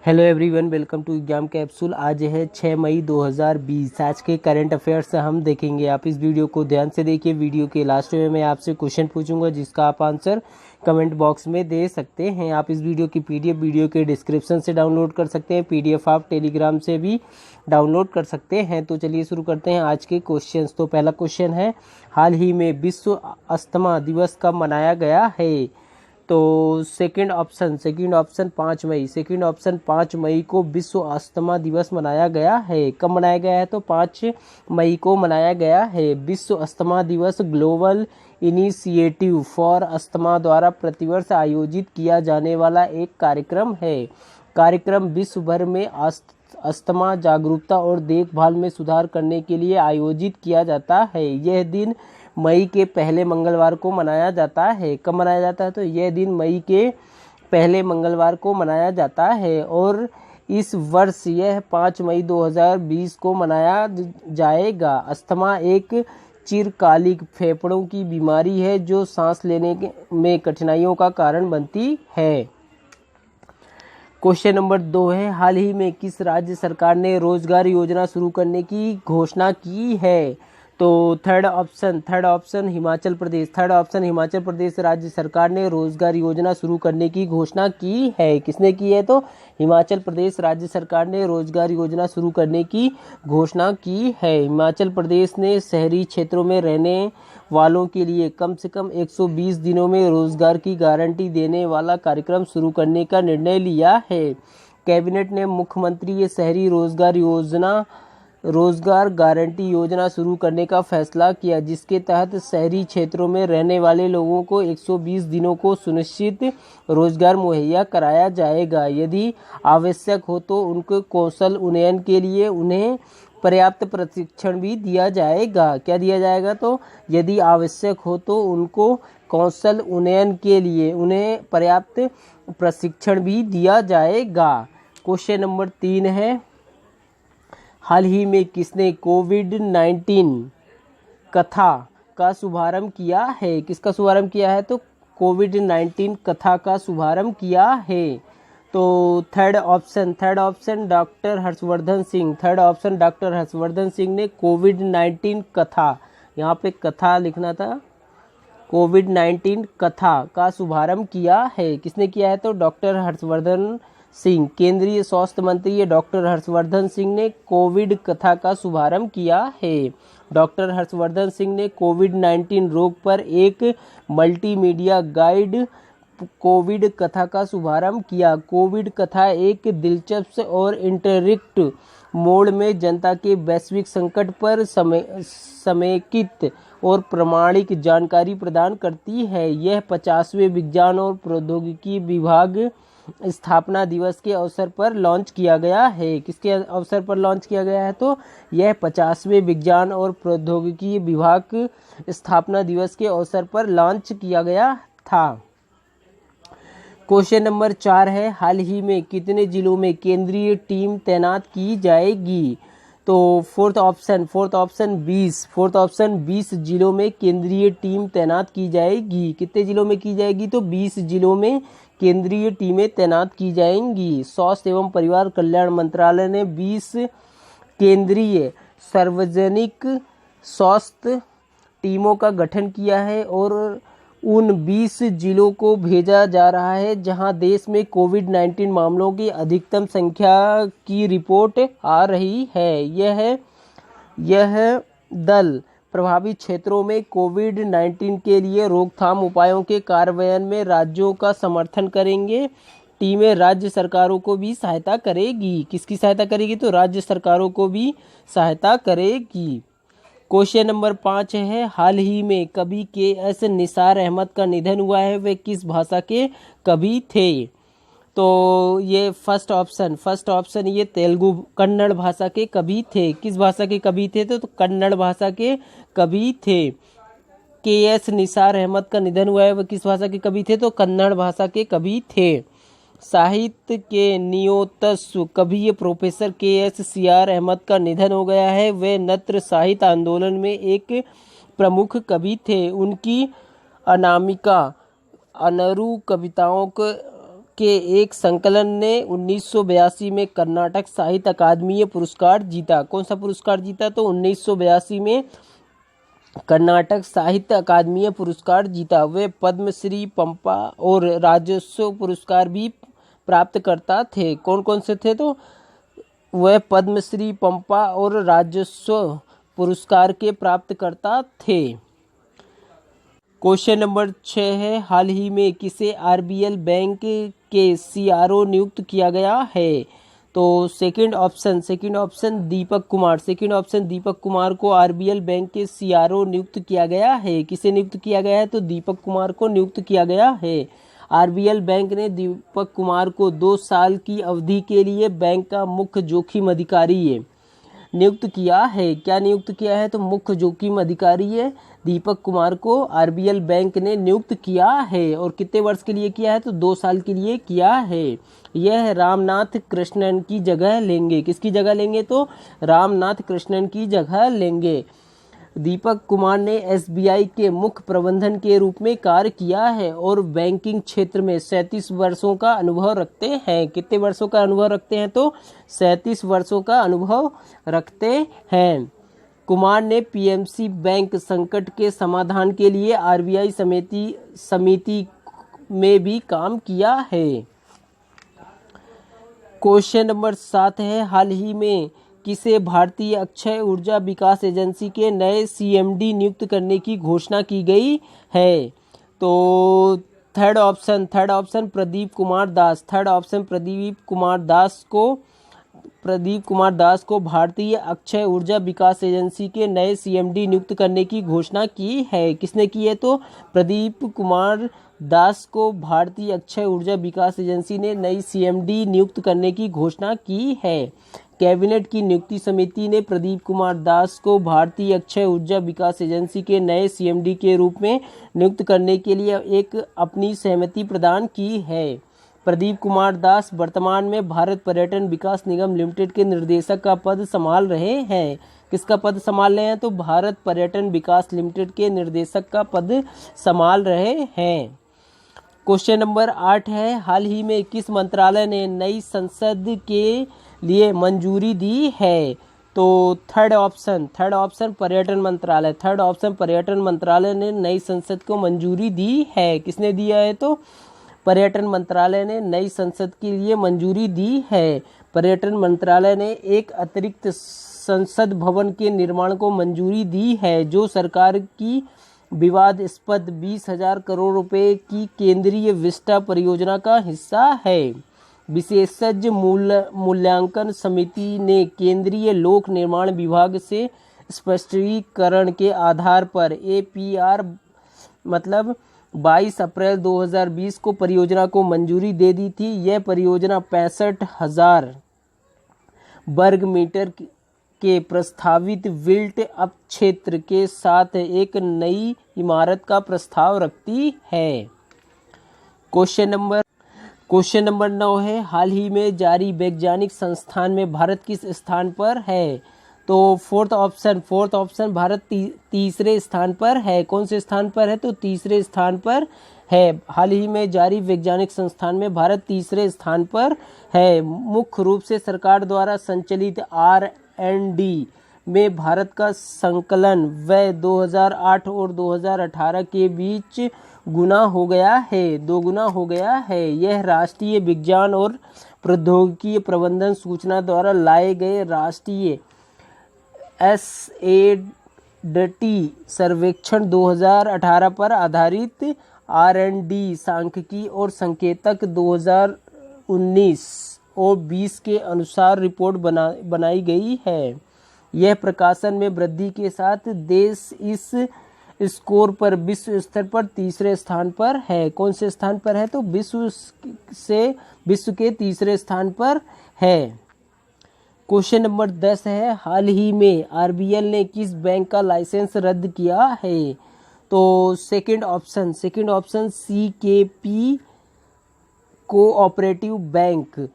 Hello everyone, welcome to exam capsule. आज है 6 मई 2020। आज के करंट अफेयर्स हम देखेंगे। आप इस वीडियो को ध्यान से देखिए। वीडियो के लास्ट में मैं आपसे क्वेश्चन पूछूंगा जिसका आप आंसर कमेंट बॉक्स में दे सकते हैं। आप इस वीडियो की पीडीएफ वीडियो के डिस्क्रिप्शन से डाउनलोड कर सकते हैं। पीडीएफ आप टेलीग्राम से भी डाउनलोड कर सकते हैं। तो चलिए शुरू करते हैं आज के क्वेश्चन। तो पहला क्वेश्चन है, हाल ही में विश्व अस्थमा दिवस कब मनाया गया है? तो सेकंड ऑप्शन 5 मई को विश्व अस्थमा दिवस मनाया गया है। कब मनाया गया है? तो 5 मई को मनाया गया है। विश्व अस्थमा दिवस ग्लोबल इनिशिएटिव फॉर अस्थमा द्वारा प्रतिवर्ष आयोजित किया जाने वाला एक कार्यक्रम है। कार्यक्रम विश्व भर में अस्थमा जागरूकता और देखभाल में सुधार करने के लिए आयोजित किया जाता है। यह दिन मई के पहले मंगलवार को मनाया जाता है। कब मनाया जाता है? तो यह दिन मई के पहले मंगलवार को मनाया जाता है और इस वर्ष यह 5 मई 2020 को मनाया जाएगा। अस्थमा एक चिरकालिक फेफड़ों की बीमारी है जो सांस लेने में कठिनाइयों का कारण बनती है। क्वेश्चन नंबर 2 है, हाल ही में किस राज्य सरकार ने रोजगार योजना शुरू करने की घोषणा की है? तो थर्ड ऑप्शन हिमाचल प्रदेश राज्य सरकार ने रोजगार योजना शुरू करने की घोषणा की है। किसने की है? तो हिमाचल प्रदेश राज्य सरकार ने रोजगार योजना शुरू करने की घोषणा की है। हिमाचल प्रदेश ने शहरी क्षेत्रों में रहने वालों के लिए कम से कम 120 दिनों में रोजगार की गारंटी देने वाला कार्यक्रम शुरू करने का निर्णय लिया है। कैबिनेट ने मुख्यमंत्री शहरी रोजगार गारंटी योजना शुरू करने का फैसला किया, जिसके तहत शहरी क्षेत्रों में रहने वाले लोगों को 120 दिनों को सुनिश्चित रोजगार मुहैया कराया जाएगा। यदि आवश्यक हो तो उनके कौशल उन्नयन के लिए उन्हें पर्याप्त प्रशिक्षण भी दिया जाएगा। क्या दिया जाएगा? तो यदि आवश्यक हो तो उनको कौशल उन्नयन के लिए उन्हें पर्याप्त प्रशिक्षण भी दिया जाएगा। क्वेश्चन नंबर 3 है, हाल ही में किसने कोविड-19 कथा का शुभारंभ किया है? किसका शुभारंभ किया है? तो कोविड-19 कथा का शुभारंभ किया है। तो third option doctor Harshvardhan Singh ने कोविड-19 कथा, यहाँ पे कथा लिखना था, कोविड-19 कथा का शुभारंभ किया है। किसने किया है? तो डॉक्टर हर्षवर्धन सिंह, केंद्रीय स्वास्थ्य मंत्री डॉक्टर हर्षवर्धन सिंह ने कोविड कथा का शुभारंभ किया है। डॉक्टर हर्षवर्धन सिंह ने कोविड-19 रोग पर एक मल्टीमीडिया गाइड कोविड कथा का शुभारंभ किया। कोविड कथा एक दिलचस्प और इंटरैक्टिव मोड में जनता के वैश्विक संकट पर समेकित और प्रामाणिक जानकारी प्रदान करती है। यह 50वें विज्ञान और प्रौद्योगिकी विभाग स्थापना दिवस के अवसर पर लॉन्च किया गया है। किसके अवसर पर लॉन्च किया गया है? तो यह 50वें विज्ञान और प्रौद्योगिकी विभाग स्थापना दिवस के अवसर पर लॉन्च किया गया था। क्वेश्चन नंबर 4 है, हाल ही में कितने जिलों में केंद्रीय टीम तैनात की जाएगी? तो फोर्थ ऑप्शन 20 जिलों में केंद्रीय टीम तैनात की जाएगी। कितने जिलों में की जाएगी? तो 20 जिलों में केंद्रीय टीमें तैनात की जाएंगी। स्वास्थ्य एवं परिवार कल्याण मंत्रालय ने 20 केंद्रीय सार्वजनिक स्वास्थ्य टीमों का गठन किया है और उन 20 जिलों को भेजा जा रहा है जहां देश में कोविड-19 मामलों की अधिकतम संख्या की रिपोर्ट आ रही है। यह दल प्रभावित क्षेत्रों में कोविड-19 के लिए रोकथाम उपायों के कार्यान्वयन में राज्यों का समर्थन करेंगे। टीमें राज्य सरकारों को भी सहायता करेगी। किसकी सहायता करेगी? तो राज्य सरकारों को भी सहायता करेगी। क्वेश्चन नंबर 5 है, हाल ही में कवि के.एस. निसार अहमद का निधन हुआ है। वे किस भाषा के कवि थे? तो ये फर्स्ट ऑप्शन ये तेलुगु कन्नड़ भाषा के कवि थे। किस भाषा के कवि थे? तो कन्नड़ भाषा के कवि थे। के.एस. निसार अहमद का निधन हुआ है। वह किस भाषा के कवि थे? तो कन्नड़ भाषा के कवि थे। साहित्य के नियोत्सव कवि प्रोफेसर के.एस. सीआर अहमद का निधन हो गया है। वे नत्र साहित्य आंदोलन में एक प्रमुख कवि थे। उनकी अनामिका अनरू कविताओं के एक संकलन ने 1982 में कर्नाटक साहित्य अकादमी पुरस्कार जीता। कौन सा पुरस्कार जीता? तो 1982 में कर्नाटक साहित्य अकादमी पुरस्कार जीता। वे पद्मश्री, पंपा और राजस्व पुरस्कार भी प्राप्त करता थे। कौन कौन से थे? तो वह पद्मश्री, पंपा और राजस्व पुरस्कार के प्राप्तकर्ता थे। क्वेश्चन नंबर 6 है, हाल ही में किसे आरबीएल बैंक के सीआरओ नियुक्त किया गया है? तो सेकंड ऑप्शन दीपक कुमार को आरबीएल बैंक के सीआरओ नियुक्त किया गया है। किसे नियुक्त किया गया है? तो दीपक कुमार को नियुक्त किया गया है। आरबीएल बैंक ने दीपक कुमार को 2 साल की अवधि के लिए बैंक का मुख्य जोखिम अधिकारी नियुक्त किया है। क्या नियुक्त किया है? तो मुख्य जोखिम अधिकारी दीपक कुमार को आरबीएल बैंक ने नियुक्त किया है। और कितने वर्ष के लिए किया है? तो 2 साल के लिए किया है। यह रामनाथ कृष्णन की जगह लेंगे। किसकी जगह लेंगे? तो रामनाथ कृष्णन की जगह लेंगे। दीपक कुमार ने एसबीआई के मुख्य प्रबंधन के रूप में कार्य किया है और बैंकिंग क्षेत्र में 37 वर्षों का अनुभव रखते हैं। कितने वर्षों का अनुभव रखते हैं? तो 37 वर्षों का अनुभव रखते हैं। कुमार ने पीएमसी बैंक संकट के समाधान के लिए आरबीआई समिति में भी काम किया है। क्वेश्चन नंबर 7 है, हाल ही में किसे भारतीय अक्षय ऊर्जा विकास एजेंसी के नए सीएमडी नियुक्त करने की घोषणा की गई है? तो थर्ड ऑप्शन प्रदीप कुमार दास को भारतीय अक्षय ऊर्जा विकास एजेंसी के नए सीएमडी नियुक्त करने की घोषणा की है। किसने की है? तो प्रदीप कुमार दास को भारतीय अक्षय ऊर्जा विकास एजेंसी ने नई सीएमडी नियुक्त करने की घोषणा की है। कैबिनेट की नियुक्ति समिति ने प्रदीप कुमार दास को भारतीय अक्षय ऊर्जा विकास एजेंसी के नए सीएमडी के रूप में नियुक्त करने के लिए एक अपनी सहमति प्रदान की है। प्रदीप कुमार दास वर्तमान में भारत पर्यटन विकास निगम लिमिटेड के निर्देशक का पद संभाल रहे हैं। किसका पद संभाल रहे हैं? तो भारत पर्यटन विकास लिमिटेड के निर्देशक का पद संभाल रहे हैं। क्वेश्चन नंबर 8 है, हाल ही में किस मंत्रालय ने नई संसद के लिए मंजूरी दी है? तो थर्ड ऑप्शन पर्यटन मंत्रालय ने नई संसद को मंजूरी दी है। किसने दिया है? तो पर्यटन मंत्रालय ने नई संसद के लिए मंजूरी दी है। पर्यटन मंत्रालय ने एक अतिरिक्त संसद भवन के निर्माण को मंजूरी दी है, जो सरकार की विवादास्पद 20,000 करोड़ रुपए की केंद्रीय विस्टा परियोजना का हिस्सा है। विशेषज्ञ मूल्यांकन समिति ने केंद्रीय लोक निर्माण विभाग से स्पष्टीकरण के आधार पर एपीआर 22 अप्रैल 2020 को परियोजना को मंजूरी दे दी थी। यह परियोजना 65,000 वर्ग मीटर के प्रस्तावित बिल्ट अप क्षेत्र के साथ एक नई इमारत का प्रस्ताव रखती है। क्वेश्चन नंबर 9 है, हाल ही में जारी वैज्ञानिक संस्थान में भारत किस स्थान पर है? तो फोर्थ ऑप्शन भारत तीसरे स्थान पर है। कौन से स्थान पर है? तो तीसरे स्थान पर है। हाल ही में जारी वैज्ञानिक संस्थान में भारत तीसरे स्थान पर है। मुख्य रूप से सरकार द्वारा संचालित R&D में भारत का संकलन व्यय 2008 और 2018 के बीच दोगुना हो गया है। यह राष्ट्रीय विज्ञान और प्रौद्योगिकी प्रबंधन सूचना द्वारा लाए गए राष्ट्रीय SAT सर्वेक्षण 2018 पर आधारित R&D सांख्यिकी और संकेतक 2019 और 20 के अनुसार रिपोर्ट बनाई गई है। यह प्रकाशन में वृद्धि के साथ देश इस स्कोर पर विश्व स्तर पर तीसरे स्थान पर है। कौन से स्थान पर है? तो विश्व के तीसरे स्थान पर है। क्वेश्चन नंबर 10 है, हाल ही में आरबीएल ने किस बैंक का लाइसेंस रद्द किया है? तो second option CKP cooperative bank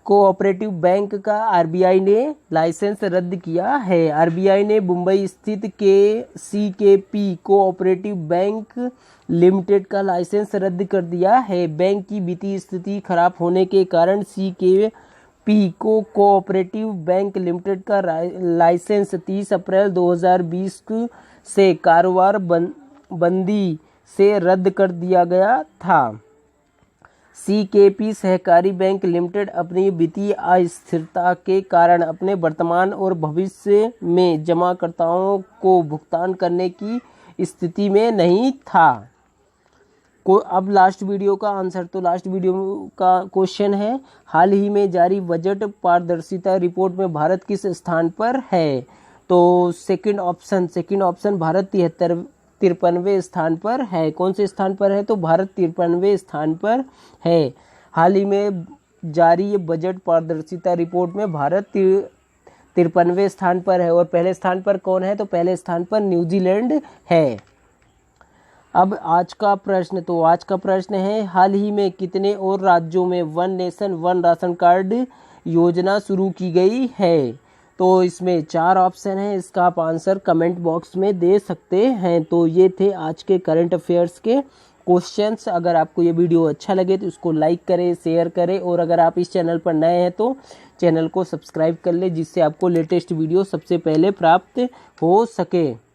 cooperative bank का आरबीआई ने लाइसेंस रद्द किया है। आरबीआई ने मुंबई स्थित सीकेपी कोऑपरेटिव बैंक लिमिटेड का लाइसेंस रद्द कर दिया है। बैंक की वित्तीय स्थिति खराब होने के कारण सीकेपी को कोऑपरेटिव बैंक लिमिटेड का लाइसेंस 30 अप्रैल 2020 से कारोबार बंदी से रद्द कर दिया गया था। सीकेपी सहकारी बैंक लिमिटेड अपनी वित्तीय अस्थिरता के कारण अपने वर्तमान और भविष्य में जमाकर्ताओं को भुगतान करने की स्थिति में नहीं था। अब लास्ट वीडियो का आंसर, तो लास्ट वीडियो का क्वेश्चन है, हाल ही में जारी बजट पारदर्शिता रिपोर्ट में भारत किस स्थान पर है? तो सेकंड ऑप्शन भारत 53वें स्थान पर है। कौन से स्थान पर है? तो भारत 53वें स्थान पर है। हाल ही में जारी बजट पारदर्शिता रिपोर्ट में भारत 53वें स्थान पर है। और पहले स्थान पर कौन है? तो पहले स्थान पर न्यूजीलैंड है। अब आज का प्रश्न है, हाल ही में कितने और राज्यों में one nation one ration card योजना शुरू की गई है? तो इसमें 4 ऑप्शन हैं, इसका आप आंसर कमेंट बॉक्स में दे सकते हैं। तो ये थे आज के करंट अफेयर्स के क्वेश्चंस। अगर आपको ये वीडियो अच्छा लगे तो इसको लाइक करें, शेयर करें, और अगर आप इस चैनल पर नए हैं तो चैनल को सब्सक्राइब कर लें, जिससे आपको लेटेस्ट वीडियो सबसे पहले प्राप्त हो सके।